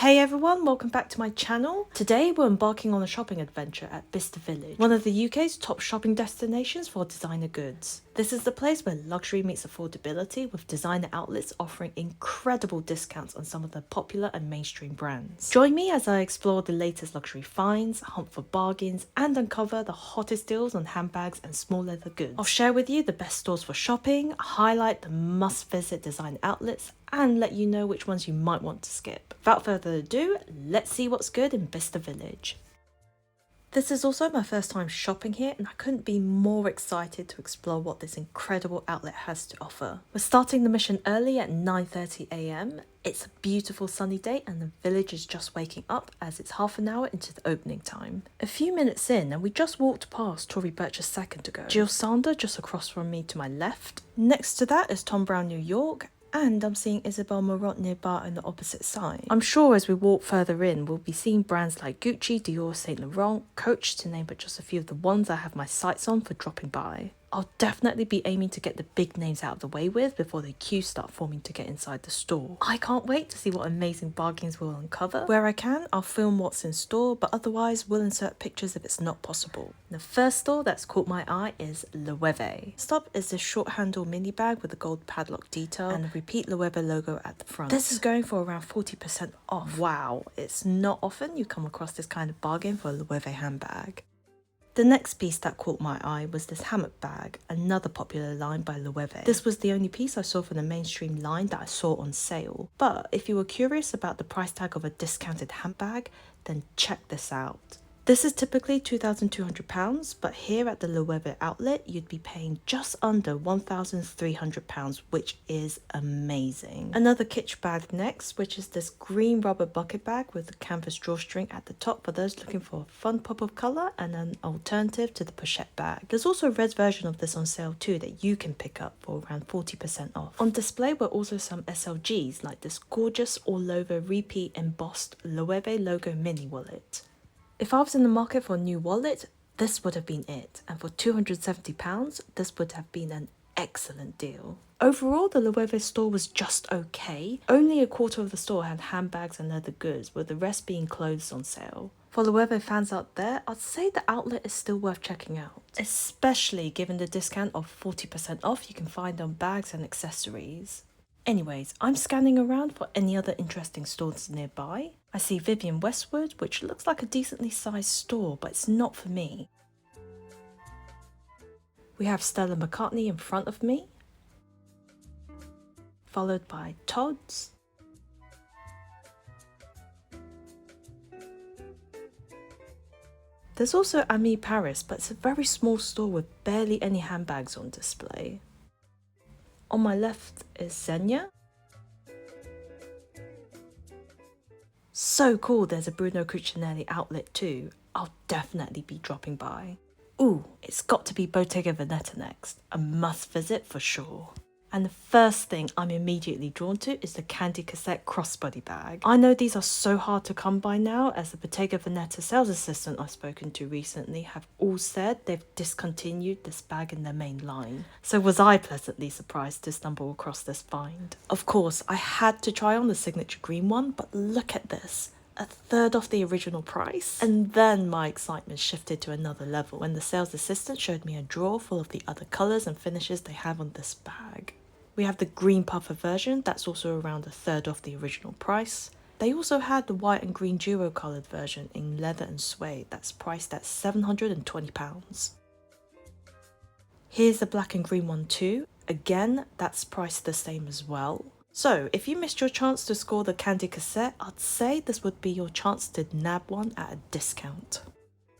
Hey everyone, welcome back to my channel. Today we're embarking on a shopping adventure at Bicester Village, one of the UK's top shopping destinations for designer goods. This is the place where luxury meets affordability, with designer outlets offering incredible discounts on some of the popular and mainstream brands. Join me as I explore the latest luxury finds, hunt for bargains, and uncover the hottest deals on handbags and small leather goods. I'll share with you the best stores for shopping, highlight the must-visit design outlets, and let you know which ones you might want to skip. Without further ado, let's see what's good in Bicester Village. This is also my first time shopping here, and I couldn't be more excited to explore what this incredible outlet has to offer. We're starting the mission early at 9:30 AM. It's a beautiful sunny day and the village is just waking up as it's half an hour into the opening time. A few minutes in and we just walked past Tory Burch a second ago. Jill Sander just across from me to my left. Next to that is Thom Browne New York. And I'm seeing Isabel Marant nearby on the opposite side. I'm sure as we walk further in, we'll be seeing brands like Gucci, Dior, Saint Laurent, Coach, to name but just a few of the ones I have my sights on for dropping by. I'll definitely be aiming to get the big names out of the way with before the queues start forming to get inside the store. I can't wait to see what amazing bargains we'll uncover. Where I can, I'll film what's in store, but otherwise we'll insert pictures if it's not possible. The first store that's caught my eye is Loewe. Stop is this short handle mini bag with a gold padlock detail and a repeat Loewe logo at the front. This is going for around 40% off. Wow, it's not often you come across this kind of bargain for a Loewe handbag. The next piece that caught my eye was this hammock bag, another popular line by Loewe. This was the only piece I saw from the mainstream line that I saw on sale. But if you were curious about the price tag of a discounted handbag, then check this out. This is typically £2,200, but here at the Loewe outlet, you'd be paying just under £1,300, which is amazing. Another kitsch bag next, which is this green rubber bucket bag with a canvas drawstring at the top for those looking for a fun pop of colour and an alternative to the pochette bag. There's also a red version of this on sale too that you can pick up for around 40% off. On display were also some SLGs like this gorgeous all-over repeat embossed Loewe logo mini wallet. If I was in the market for a new wallet, this would have been it, and for £270, this would have been an excellent deal. Overall, the Loewe store was just okay. Only a quarter of the store had handbags and leather goods, with the rest being clothes on sale. For Loewe fans out there, I'd say the outlet is still worth checking out, especially given the discount of 40% off you can find on bags and accessories. Anyways, I'm scanning around for any other interesting stores nearby. I see Vivienne Westwood, which looks like a decently sized store, but it's not for me. We have Stella McCartney in front of me, followed by Tod's, there's also Ami Paris, but it's a very small store with barely any handbags on display. On my left is Zegna. So cool, there's a Bruno Cucinelli outlet too. I'll definitely be dropping by. Ooh, it's got to be Bottega Veneta next. A must visit for sure. And the first thing I'm immediately drawn to is the Candy Cassette crossbody bag. I know these are so hard to come by now, as the Bottega Veneta sales assistant I've spoken to recently have all said they've discontinued this bag in their main line. So was I pleasantly surprised to stumble across this find. Of course, I had to try on the signature green one, but look at this. A third off the original price. And then my excitement shifted to another level when the sales assistant showed me a drawer full of the other colours and finishes they have on this bag. We have the green puffer version, that's also around a third off the original price. They also had the white and green duo coloured version in leather and suede that's priced at £720. Here's the black and green one too. Again, that's priced the same as well. So, if you missed your chance to score the Candy Cassette, I'd say this would be your chance to nab one at a discount.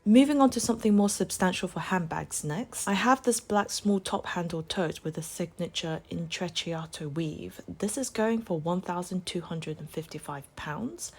Moving on to something more substantial for handbags next, I have this black small top handle tote with a signature intrecciato weave. This is going for £1,255.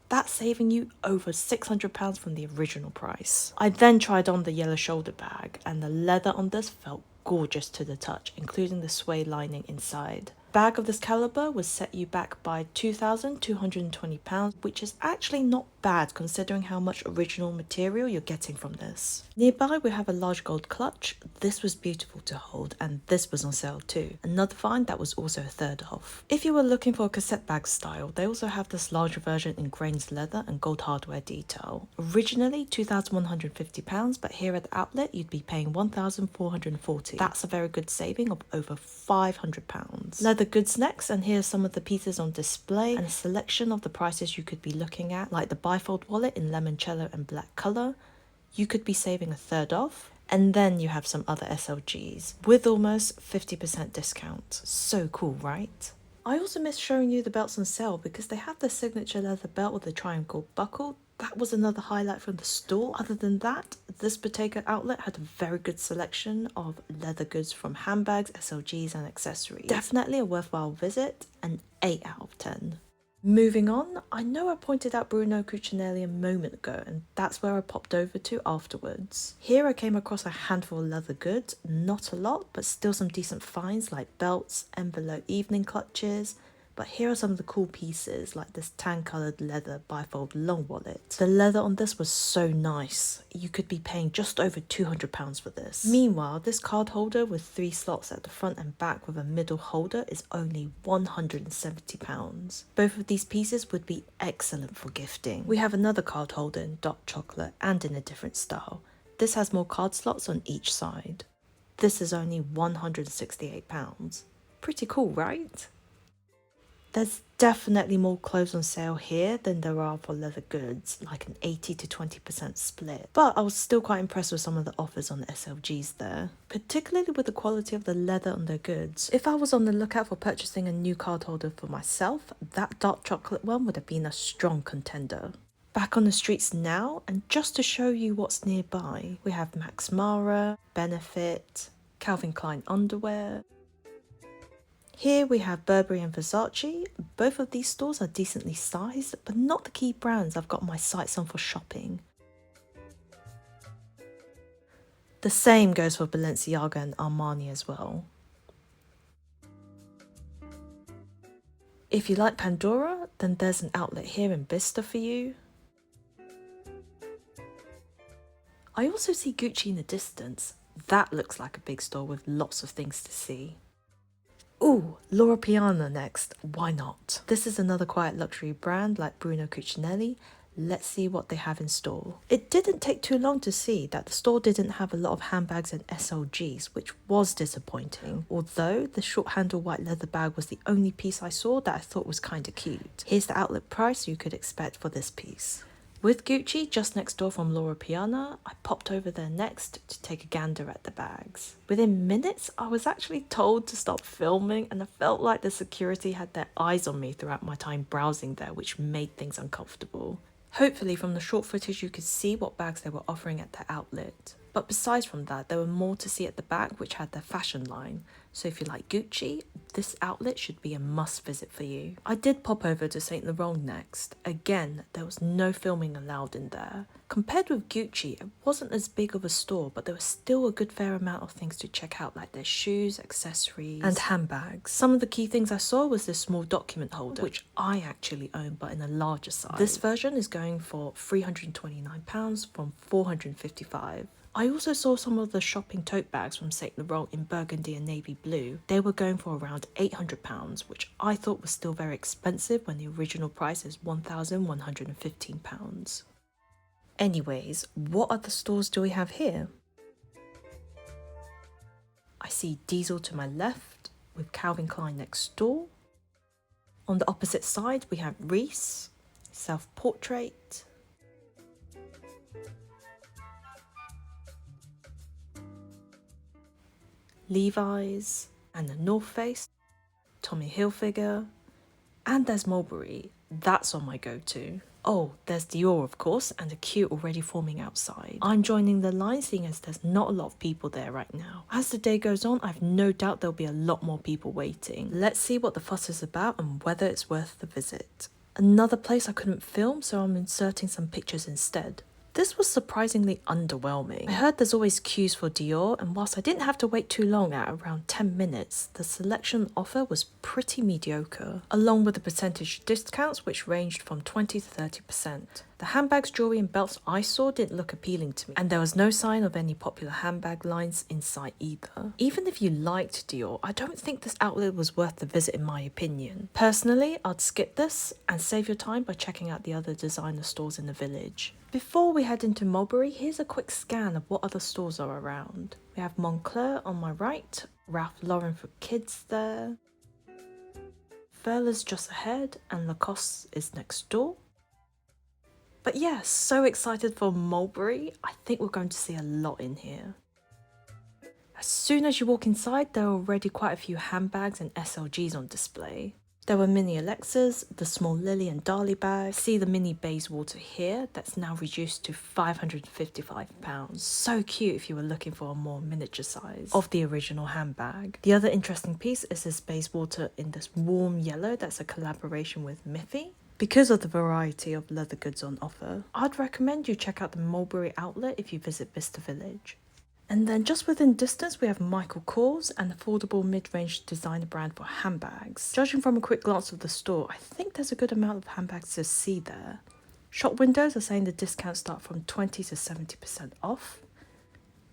That's saving you over £600 from the original price. I then tried on the yellow shoulder bag, and the leather on this felt gorgeous to the touch, including the suede lining inside. bag of this caliber would set you back by £2,220, which is actually not bad considering how much original material you're getting from this. Nearby we have a large gold clutch. This was beautiful to hold, and this was on sale too. Another find that was also a third off. If you were looking for a cassette bag style, they also have this larger version in grains leather and gold hardware detail. Originally £2,150, but here at the outlet you'd be paying £1,440. That's a very good saving of over £500. Leather goods next, and here's some of the pieces on display and a selection of the prices you could be looking at, like the bifold wallet in limoncello and black colour. You could be saving a third off. And then you have some other SLGs with almost 50% discount. So cool, right? I also missed showing you the belts on sale because they have the signature leather belt with the triangle buckle. That was another highlight from the store. Other than that, this Bottega outlet had a very good selection of leather goods from handbags, SLGs and accessories. Definitely a worthwhile visit, an 8 out of 10. Moving on, I know I pointed out Bruno Cucinelli a moment ago, and that's where I popped over to afterwards. Here I came across a handful of leather goods, not a lot, but still some decent finds like belts, envelope evening clutches. But here are some of the cool pieces, like this tan-coloured leather bifold long wallet. The leather on this was so nice. You could be paying just over £200 for this. Meanwhile, this card holder with 3 slots at the front and back with a middle holder is only £170. Both of these pieces would be excellent for gifting. We have another card holder in dark chocolate and in a different style. This has more card slots on each side. This is only £168. Pretty cool, right? There's definitely more clothes on sale here than there are for leather goods, like an 80 to 20% split. But I was still quite impressed with some of the offers on the SLGs there, particularly with the quality of the leather on their goods. If I was on the lookout for purchasing a new card holder for myself, that dark chocolate one would have been a strong contender. Back on the streets now, and just to show you what's nearby, we have Max Mara, Benefit, Calvin Klein underwear. Here we have Burberry and Versace. Both of these stores are decently sized, but not the key brands I've got my sights on for shopping. The same goes for Balenciaga and Armani as well. If you like Pandora, then there's an outlet here in Bicester for you. I also see Gucci in the distance. That looks like a big store with lots of things to see. Ooh, Loro Piana next, why not? This is another quiet luxury brand like Bruno Cucinelli. Let's see what they have in store. It didn't take too long to see that the store didn't have a lot of handbags and SLGs, which was disappointing. Although the short handle white leather bag was the only piece I saw that I thought was kinda cute. Here's the outlet price you could expect for this piece. With Gucci just next door from Loro Piana, I popped over there next to take a gander at the bags. Within minutes, I was actually told to stop filming, and I felt like the security had their eyes on me throughout my time browsing there, which made things uncomfortable. Hopefully from the short footage you could see what bags they were offering at their outlet. But besides from that, there were more to see at the back, which had their fashion line. So if you like Gucci, this outlet should be a must visit for you. I did pop over to St. Laurent next. Again, there was no filming allowed in there. Compared with Gucci, it wasn't as big of a store, but there was still a good fair amount of things to check out, like their shoes, accessories, and handbags. Some of the key things I saw was this small document holder, which I actually own, but in a larger size. This version is going for £329 from £455. I also saw some of the shopping tote bags from St. Laurent in burgundy and navy blue. They were going for around £800, which I thought was still very expensive when the original price is £1,115. Anyways, what other stores do we have here? I see Diesel to my left with Calvin Klein next door. On the opposite side, we have Reiss, Self-Portrait, Levi's, and the North Face, Tommy Hilfiger, and there's Mulberry. That's on my go-to. Oh, there's Dior of course, and a queue already forming outside. I'm joining the line seeing as there's not a lot of people there right now. As the day goes on, I've no doubt there'll be a lot more people waiting. Let's see what the fuss is about and whether it's worth the visit. Another place I couldn't film, so I'm inserting some pictures instead. This was surprisingly underwhelming. I heard there's always queues for Dior, and whilst I didn't have to wait too long at around 10 minutes, the selection offer was pretty mediocre, along with the percentage discounts which ranged from 20 to 30%. The handbags, jewellery and belts I saw didn't look appealing to me, and there was no sign of any popular handbag lines in sight either. Even if you liked Dior, I don't think this outlet was worth the visit in my opinion. Personally, I'd skip this and save your time by checking out the other designer stores in the village. Before we head into Mulberry, here's a quick scan of what other stores are around. We have Moncler on my right, R.Lauren for kids there, Furla's just ahead, and Lacoste is next door. But yeah, so excited for Mulberry. I think we're going to see a lot in here. As soon as you walk inside, there are already quite a few handbags and SLGs on display. There were mini Alexas, the small Lily and Dali bag. See the mini Bayswater here, that's now reduced to £555. So cute if you were looking for a more miniature size of the original handbag. The other interesting piece is this Bayswater in this warm yellow that's a collaboration with Miffy. Because of the variety of leather goods on offer, I'd recommend you check out the Mulberry outlet if you visit Bicester Village. And then just within distance we have Michael Kors, an affordable mid-range designer brand for handbags. Judging from a quick glance of the store, I think there's a good amount of handbags to see there. Shop windows are saying the discounts start from 20 to 70% off.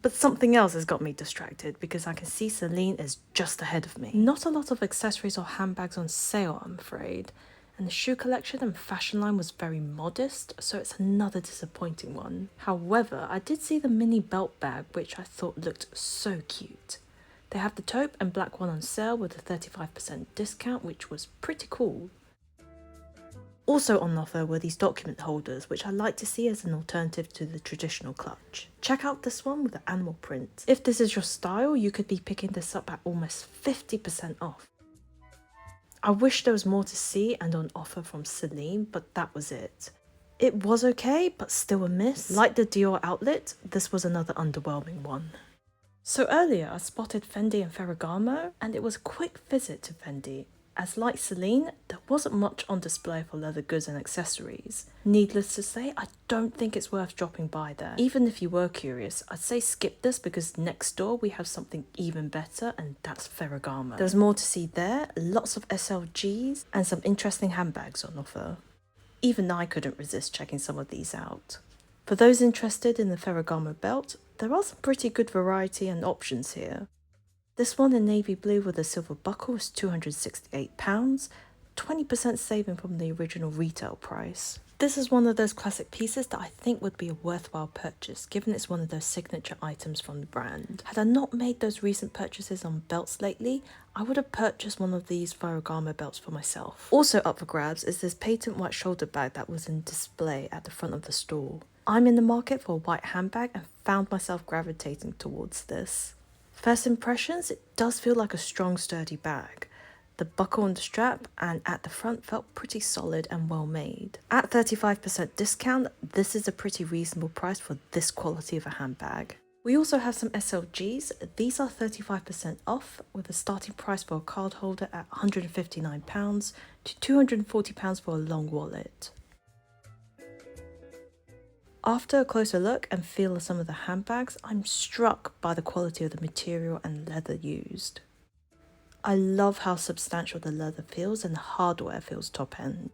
But something else has got me distracted because I can see Celine is just ahead of me. Not a lot of accessories or handbags on sale, I'm afraid. And the shoe collection and fashion line was very modest, so it's another disappointing one. However, I did see the mini belt bag, which I thought looked so cute. They have the taupe and black one on sale with a 35% discount, which was pretty cool. Also on offer were these document holders, which I like to see as an alternative to the traditional clutch. Check out this one with the animal print. If this is your style, you could be picking this up at almost 50% off. I wish there was more to see and on offer from Celine, but that was it. It was okay, but still a miss. Like the Dior outlet, this was another underwhelming one. So earlier I spotted Fendi and Ferragamo, and it was a quick visit to Fendi, as like Celine, there wasn't much on display for leather goods and accessories. Needless to say, I don't think it's worth dropping by there. Even if you were curious, I'd say skip this because next door we have something even better, and that's Ferragamo. There's more to see there, lots of SLGs and some interesting handbags on offer. Even I couldn't resist checking some of these out. For those interested in the Ferragamo belt, there are some pretty good variety and options here. This one in navy blue with a silver buckle is £268, 20% saving from the original retail price. This is one of those classic pieces that I think would be a worthwhile purchase, given it's one of those signature items from the brand. Had I not made those recent purchases on belts lately, I would have purchased one of these Ferragamo belts for myself. Also up for grabs is this patent white shoulder bag that was in display at the front of the store. I'm in the market for a white handbag and found myself gravitating towards this. First impressions, it does feel like a strong, sturdy bag. The buckle on the strap and at the front felt pretty solid and well made. At 35% discount, this is a pretty reasonable price for this quality of a handbag. We also have some SLGs. These are 35% off with a starting price for a card holder at £159 to £240 for a long wallet. After a closer look and feel of some of the handbags, I'm struck by the quality of the material and leather used. I love how substantial the leather feels and the hardware feels top end.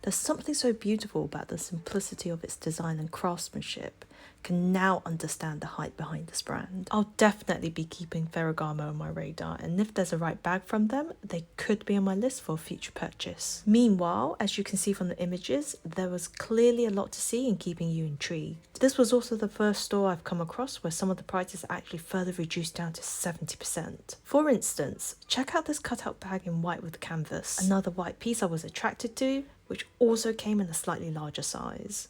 There's something so beautiful about the simplicity of its design and craftsmanship. Can now understand the hype behind this brand. I'll definitely be keeping Ferragamo on my radar, and if there's a right bag from them, they could be on my list for a future purchase. Meanwhile, as you can see from the images, there was clearly a lot to see in keeping you intrigued. This was also the first store I've come across where some of the prices are actually further reduced down to 70%. For instance, check out this cutout bag in white with canvas. Another white piece I was attracted to, which also came in a slightly larger size.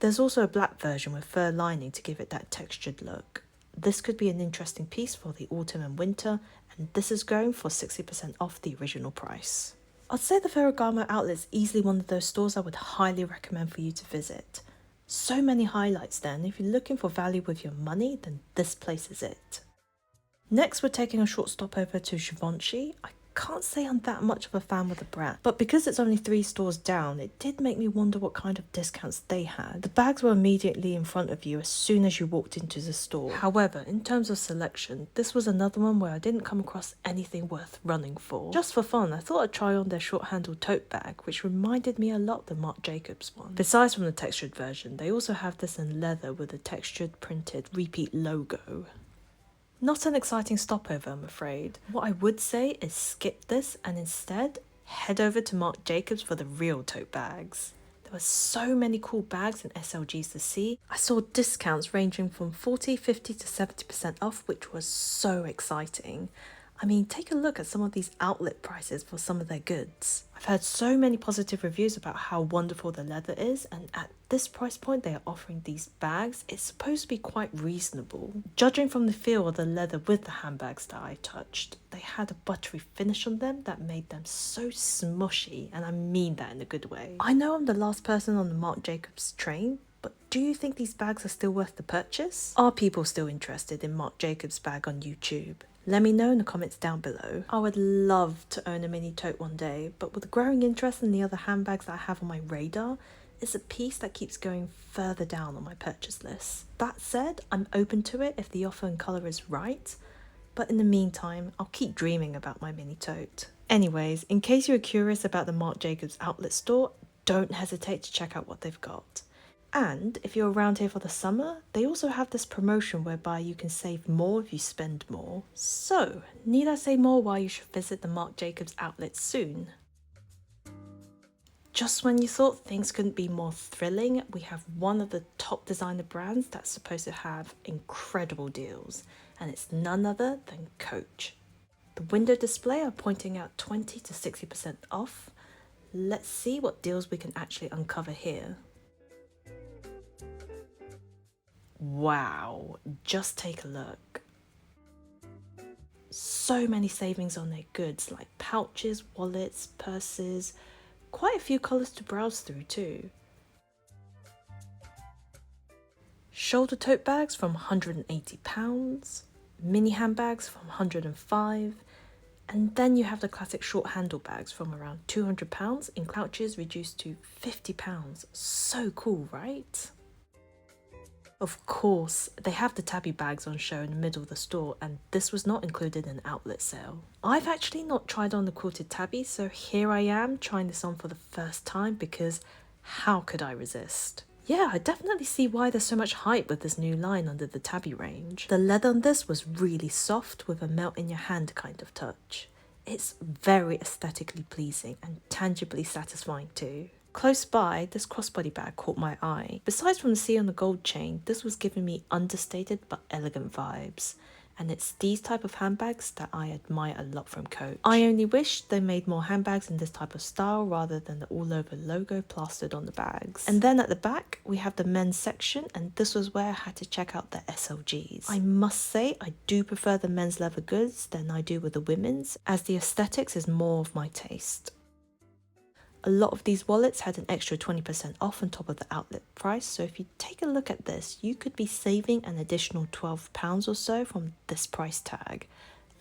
There's also a black version with fur lining to give it that textured look. This could be an interesting piece for the autumn and winter, and this is going for 60% off the original price. I'd say the Ferragamo outlet is easily one of those stores I would highly recommend for you to visit. So many highlights there, and if you're looking for value with your money, then this place is it. Next, we're taking a short stop over to Givenchy. I can't say I'm that much of a fan with the brand, but because it's only 3 stores down, it did make me wonder what kind of discounts they had. The bags were immediately in front of you as soon as you walked into the store. However, in terms of selection, this was another one where I didn't come across anything worth running for. Just for fun, I thought I'd try on their short-handled tote bag, which reminded me a lot of the Marc Jacobs one. Besides from the textured version, they also have this in leather with a textured printed repeat logo. Not an exciting stopover, I'm afraid. What I would say is skip this and instead head over to Marc Jacobs for the real tote bags. There were so many cool bags and SLGs to see. I saw discounts ranging from 40, 50 to 70% off, which was so exciting. I mean, take a look at some of these outlet prices for some of their goods. I've heard so many positive reviews about how wonderful the leather is, and at this price point they are offering these bags. It's supposed to be quite reasonable. Judging from the feel of the leather with the handbags that I touched, they had a buttery finish on them that made them so smushy, and I mean that in a good way. I know I'm the last person on the Marc Jacobs train, but do you think these bags are still worth the purchase? Are people still interested in Marc Jacobs bag on YouTube? Let me know in the comments down below. I would love to own a mini tote one day, but with the growing interest in the other handbags that I have on my radar, it's a piece that keeps going further down on my purchase list. That said, I'm open to it if the offer and colour is right, but in the meantime, I'll keep dreaming about my mini tote. Anyways, in case you are curious about the Marc Jacobs outlet store, don't hesitate to check out what they've got. And if you're around here for the summer, they also have this promotion whereby you can save more if you spend more. So, need I say more why you should visit the Marc Jacobs outlet soon? Just when you thought things couldn't be more thrilling, we have one of the top designer brands that's supposed to have incredible deals, and it's none other than Coach. The window display are pointing out 20 to 60% off. Let's see what deals we can actually uncover here. Wow, just take a look. So many savings on their goods like pouches, wallets, purses, quite a few colours to browse through too. Shoulder tote bags from £180, mini handbags from £105, and then you have the classic short handle bags from around £200 in pouches reduced to £50. So cool, right? Of course, they have the tabby bags on show in the middle of the store, and this was not included in the outlet sale. I've actually not tried on the quilted tabby, so here I am trying this on for the first time because how could I resist? Yeah, I definitely see why there's so much hype with this new line under the tabby range. The leather on this was really soft with a melt in your hand kind of touch. It's very aesthetically pleasing and tangibly satisfying too. Close by, this crossbody bag caught my eye. Besides from the C on the gold chain, this was giving me understated but elegant vibes. And it's these type of handbags that I admire a lot from Coach. I only wish they made more handbags in this type of style rather than the all over logo plastered on the bags. And then at the back, we have the men's section, and this was where I had to check out the SLGs. I must say, I do prefer the men's leather goods than I do with the women's, as the aesthetics is more of my taste. A lot of these wallets had an extra 20% off on top of the outlet price, so if you take a look at this, you could be saving an additional £12 or so from this price tag.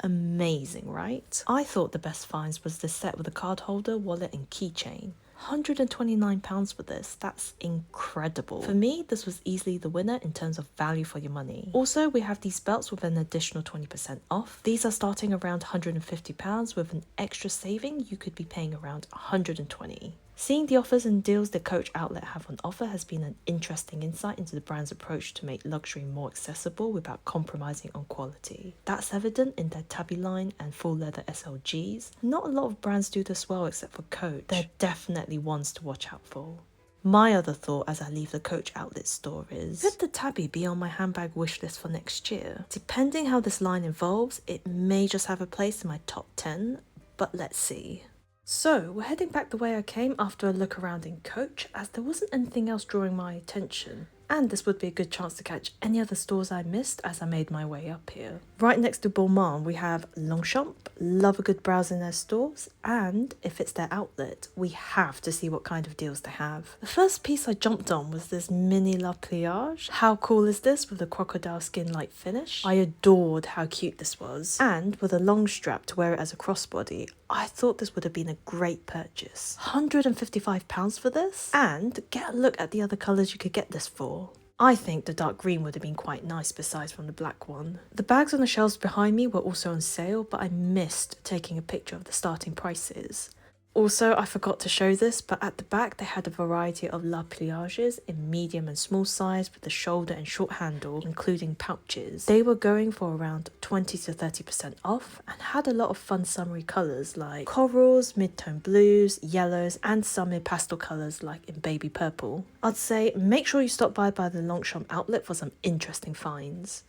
Amazing, right? I thought the best finds was the set with a card holder, wallet and keychain. £129 for this, that's incredible. For me, this was easily the winner in terms of value for your money. Also, we have these belts with an additional 20% off. These are starting around £150 with an extra saving, you could be paying around £120. Seeing the offers and deals the Coach outlet have on offer has been an interesting insight into the brand's approach to make luxury more accessible without compromising on quality. That's evident in their tabby line and full leather SLGs. Not a lot of brands do this well except for Coach. They're definitely ones to watch out for. My other thought as I leave the Coach outlet store is, could the tabby be on my handbag wishlist for next year? Depending how this line evolves, it may just have a place in my top 10, but let's see. So, we're heading back the way I came after a look around in Coach, as there wasn't anything else drawing my attention. And this would be a good chance to catch any other stores I missed as I made my way up here. Right next to Balmain, we have Longchamp. Love a good browse in their stores, and if it's their outlet, we have to see what kind of deals they have. The first piece I jumped on was this mini La Pliage. How cool is this with the crocodile skin-like finish? I adored how cute this was, and with a long strap to wear it as a crossbody, I thought this would have been a great purchase. £155 for this, and get a look at the other colours you could get this for. I think the dark green would have been quite nice besides from the black one. The bags on the shelves behind me were also on sale, but I missed taking a picture of the starting prices. Also, I forgot to show this, but at the back they had a variety of La Pliages in medium and small size with the shoulder and short handle, including pouches. They were going for around 20 to 30% off and had a lot of fun summery colours like corals, mid-tone blues, yellows, and some mid-pastel colours like in baby purple. I'd say make sure you stop by the Longchamp outlet for some interesting finds.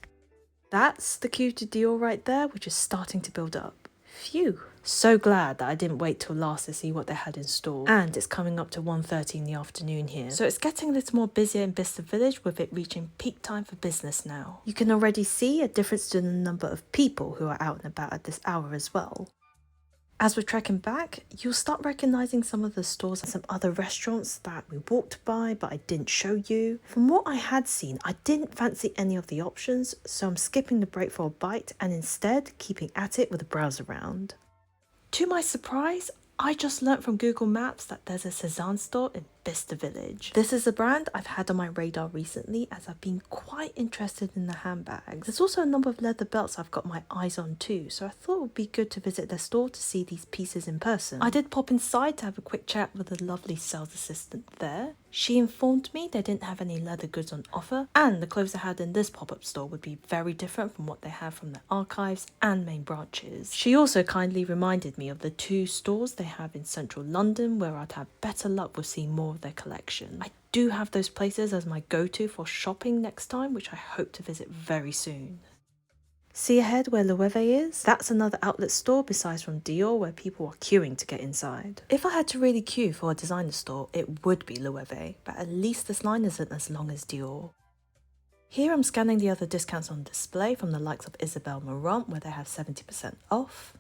That's the queue to Dior right there, which is starting to build up. Phew. So glad that I didn't wait till last to see what they had in store. And it's coming up to 1:30 in the afternoon here. So it's getting a little more busier in Bicester Village, with it reaching peak time for business now. You can already see a difference to the number of people who are out and about at this hour as well. As we're trekking back, you'll start recognising some of the stores and some other restaurants that we walked by but I didn't show you. From what I had seen, I didn't fancy any of the options, so I'm skipping the break for a bite and instead keeping at it with a browse around. To my surprise, I just learnt from Google Maps that there's a Cézanne store in Bicester Village. This is a brand I've had on my radar recently as I've been quite interested in the handbags. There's also a number of leather belts I've got my eyes on too, so I thought it would be good to visit their store to see these pieces in person. I did pop inside to have a quick chat with the lovely sales assistant there. She informed me they didn't have any leather goods on offer, and the clothes they had in this pop-up store would be very different from what they have from their archives and main branches. She also kindly reminded me of the 2 stores they have in central London where I'd have better luck with seeing more of their collection. I do have those places as my go-to for shopping next time, which I hope to visit very soon. See ahead where Loewe is? That's another outlet store besides from Dior where people are queuing to get inside. If I had to really queue for a designer store, it would be Loewe, but at least this line isn't as long as Dior. Here I'm scanning the other discounts on display from the likes of Isabel Marant where they have 70% off.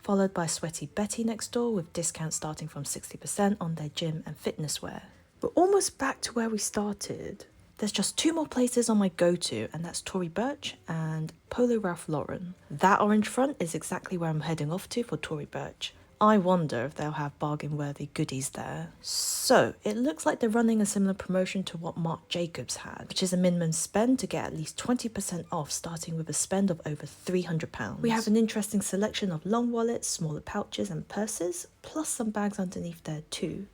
Followed by Sweaty Betty next door with discounts starting from 60% on their gym and fitness wear. We're almost back to where we started. There's just 2 more places on my go-to, and that's Tory Burch and Polo R.Lauren. That orange front is exactly where I'm heading off to for Tory Burch. I wonder if they'll have bargain-worthy goodies there. So, it looks like they're running a similar promotion to what Marc Jacobs had, which is a minimum spend to get at least 20% off, starting with a spend of over £300. We have an interesting selection of long wallets, smaller pouches and purses, plus some bags underneath there too.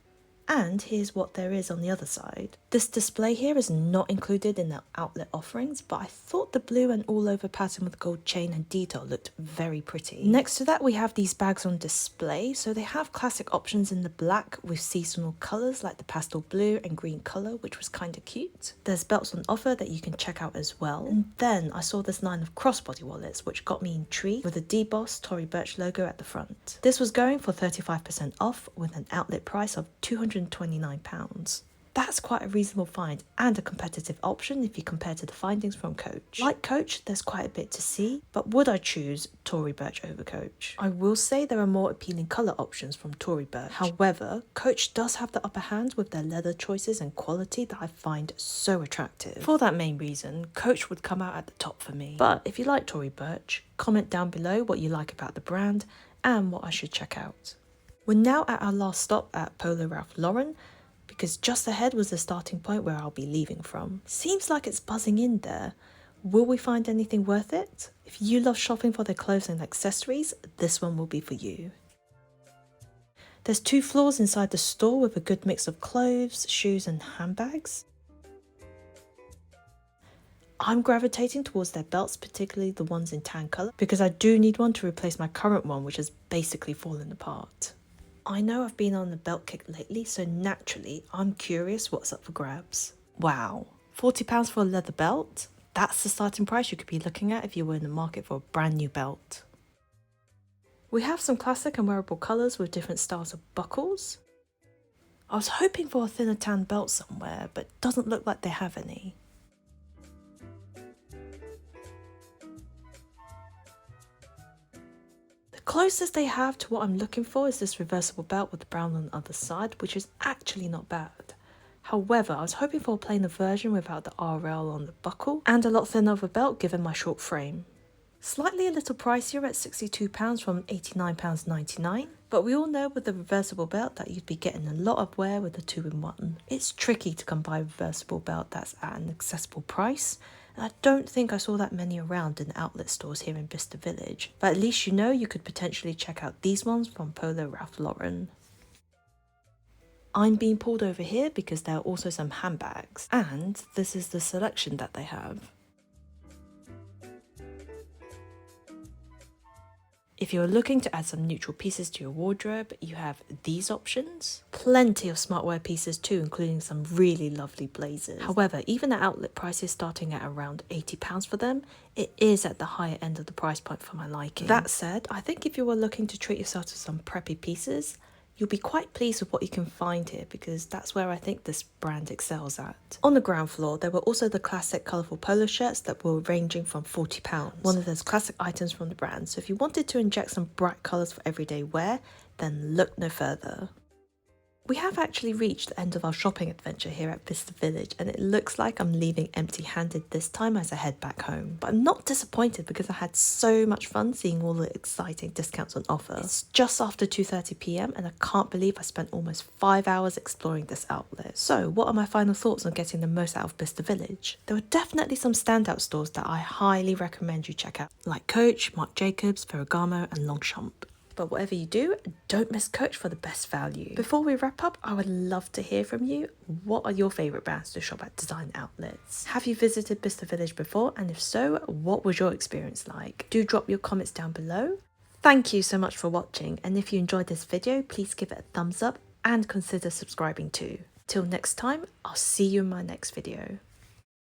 And here's what there is on the other side. This display here is not included in the outlet offerings, but I thought the blue and all over pattern with gold chain and detail looked very pretty. Next to that we have these bags on display, so they have classic options in the black with seasonal colours like the pastel blue and green colour, which was kind of cute. There's belts on offer that you can check out as well. And then I saw this line of crossbody wallets which got me intrigued with the debossed Tory Burch logo at the front. This was going for 35% off with an outlet price of £229. That's quite a reasonable find and a competitive option if you compare to the findings from Coach. Like Coach, there's quite a bit to see, but would I choose Tory Burch over Coach? I will say there are more appealing colour options from Tory Burch. However, Coach does have the upper hand with their leather choices and quality that I find so attractive. For that main reason, Coach would come out at the top for me. But if you like Tory Burch, comment down below what you like about the brand and what I should check out. We're now at our last stop at Polo R.Lauren, because just ahead was the starting point where I'll be leaving from. Seems like it's buzzing in there. Will we find anything worth it? If you love shopping for their clothes and accessories, this one will be for you. There's 2 floors inside the store with a good mix of clothes, shoes and handbags. I'm gravitating towards their belts, particularly the ones in tan colour, because I do need one to replace my current one, which has basically fallen apart. I know I've been on the belt kick lately, so naturally I'm curious what's up for grabs. Wow, £40 for a leather belt? That's the starting price you could be looking at if you were in the market for a brand new belt. We have some classic and wearable colours with different styles of buckles. I was hoping for a thinner tan belt somewhere, but doesn't look like they have any. Closest they have to what I'm looking for is this reversible belt with the brown on the other side, which is actually not bad. However, I was hoping for a plainer version without the R.L. on the buckle and a lot thinner of a belt given my short frame. Slightly a little pricier at £62 from £89.99, but we all know with the reversible belt that you'd be getting a lot of wear with the 2-in-1. It's tricky to come by a reversible belt that's at an accessible price, and I don't think I saw that many around in outlet stores here in Bicester Village, but at least you know you could potentially check out these ones from Polo R.Lauren. I'm being pulled over here because there are also some handbags, and this is the selection that they have. If you're looking to add some neutral pieces to your wardrobe, you have these options. Plenty of smartwear pieces too, including some really lovely blazers. However, even at outlet prices starting at around £80 for them, it is at the higher end of the price point for my liking. That said, I think if you were looking to treat yourself to some preppy pieces, you'll be quite pleased with what you can find here because that's where I think this brand excels at. On the ground floor, there were also the classic colourful polo shirts that were ranging from £40. One of those classic items from the brand, so if you wanted to inject some bright colours for everyday wear, then look no further. We have actually reached the end of our shopping adventure here at Bicester Village, and it looks like I'm leaving empty-handed this time as I head back home. But I'm not disappointed because I had so much fun seeing all the exciting discounts on offer. It's just after 2:30 PM and I can't believe I spent almost 5 hours exploring this outlet. So what are my final thoughts on getting the most out of Bicester Village? There were definitely some standout stores that I highly recommend you check out, like Coach, Marc Jacobs, Ferragamo and Longchamp. But whatever you do, don't miss Coach for the best value. Before we wrap up, I would love to hear from you. What are your favourite brands to shop at design outlets? Have you visited Bicester Village before? And if so, what was your experience like? Do drop your comments down below. Thank you so much for watching. And if you enjoyed this video, please give it a thumbs up and consider subscribing too. Till next time, I'll see you in my next video.